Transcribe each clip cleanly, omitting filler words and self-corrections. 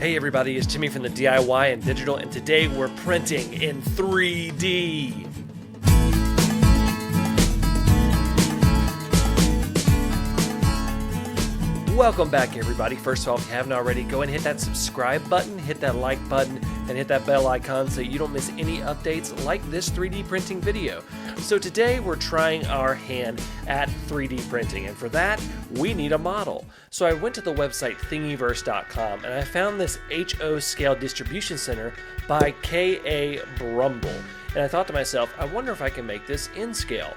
Hey everybody, it's Jimmy from the DIY and Digital, and today we're printing in 3D. Welcome back everybody. First of all, if you haven't already, go and hit that subscribe button, hit that like button, and hit that bell icon so you don't miss any updates like this 3D printing video. So today we're trying our hand at 3D printing, and for that we need a model. So I went to the website Thingiverse.com and I found this HO Scale Distribution Center by K.A. Brumble. And I thought to myself, I wonder if I can make this in scale.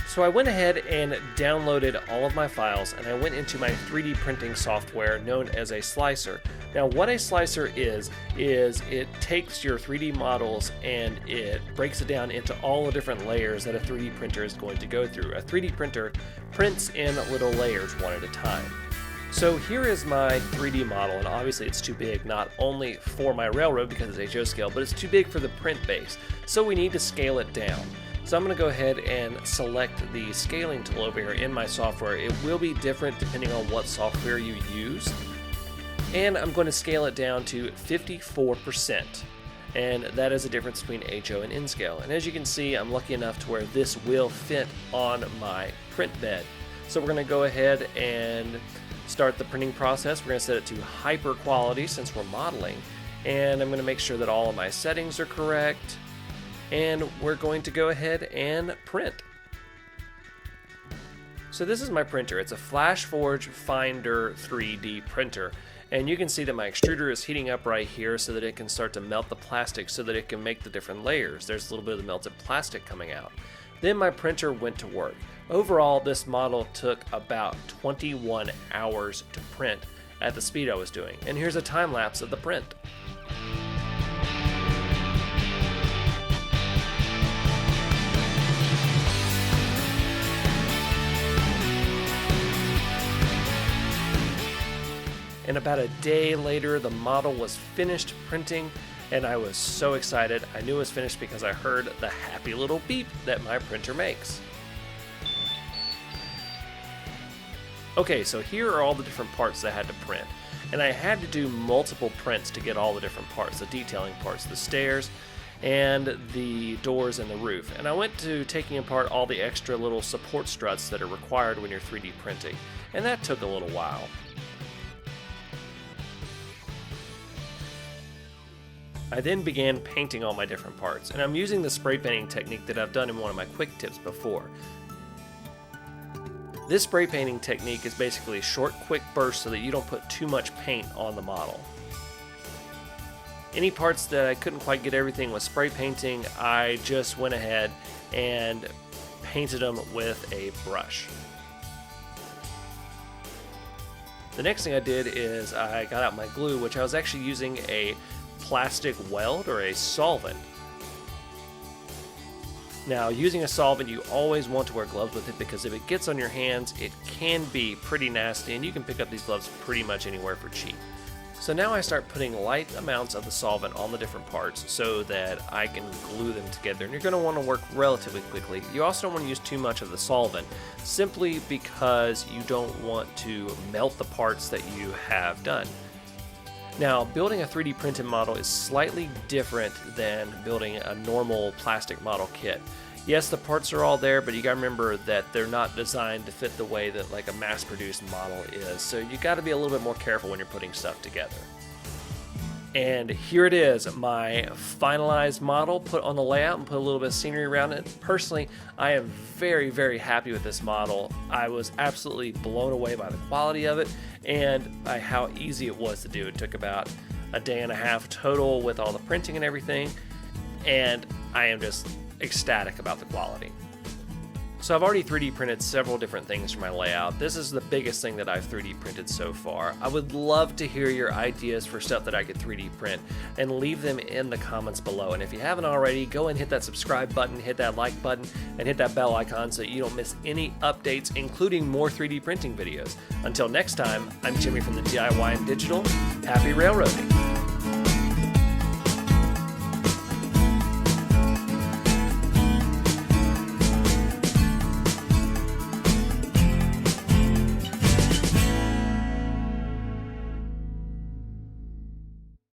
So I went ahead and downloaded all of my files and I went into my 3D printing software known as a slicer. Now what a slicer is it takes your 3D models and it breaks it down into all the different layers that a 3D printer is going to go through. A 3D printer prints in little layers one at a time. So here is my 3D model, and obviously it's too big not only for my railroad because it's HO scale, but it's too big for the print base. So we need to scale it down. So I'm going to go ahead and select the scaling tool over here in my software. It will be different depending on what software you use. And I'm going to scale it down to 54%. And that is the difference between HO and N scale. And as you can see, I'm lucky enough to where this will fit on my print bed. So we're going to go ahead and start the printing process. We're going to set it to hyper quality since we're modeling. And I'm going to make sure that all of my settings are correct. And we're going to go ahead and print. So this is my printer. It's a FlashForge Finder 3D printer. And you can see that my extruder is heating up right here so that it can start to melt the plastic so that it can make the different layers. There's a little bit of the melted plastic coming out. Then my printer went to work. Overall, this model took about 21 hours to print at the speed I was doing. And here's a time lapse of the print. And about a day later, the model was finished printing, and I was so excited. I knew it was finished because I heard the happy little beep that my printer makes. Okay, so here are all the different parts that I had to print. And I had to do multiple prints to get all the different parts, the detailing parts, the stairs, and the doors and the roof. And I went to taking apart all the extra little support struts that are required when you're 3D printing. And that took a little while. I then began painting all my different parts, and I'm using the spray painting technique that I've done in one of my quick tips before. This spray painting technique is basically short, quick bursts so that you don't put too much paint on the model. Any parts that I couldn't quite get everything with spray painting, I just went ahead and painted them with a brush. The next thing I did is I got out my glue, which I was actually using a plastic weld or a solvent. Now, using a solvent, you always want to wear gloves with it because if it gets on your hands, it can be pretty nasty, and you can pick up these gloves pretty much anywhere for cheap. So now I start putting light amounts of the solvent on the different parts so that I can glue them together. And you're going to want to work relatively quickly. You also don't want to use too much of the solvent, simply because you don't want to melt the parts that you have done. Now, building a 3D printed model is slightly different than building a normal plastic model kit. Yes, the parts are all there, but you gotta remember that they're not designed to fit the way that like a mass-produced model is. So you gotta be a little bit more careful when you're putting stuff together. And here it is, my finalized model, put on the layout and put a little bit of scenery around it. Personally, I am very, very happy with this model. I was absolutely blown away by the quality of it and by how easy it was to do. It took about a day and a half total with all the printing and everything, and I am just ecstatic about the quality. So I've already 3D printed several different things for my layout. This is the biggest thing that I've 3D printed so far. I would love to hear your ideas for stuff that I could 3D print and leave them in the comments below. And if you haven't already, go and hit that subscribe button, hit that like button, and hit that bell icon so you don't miss any updates, including more 3D printing videos. Until next time, I'm Jimmy from the DIY and Digital. Happy railroading!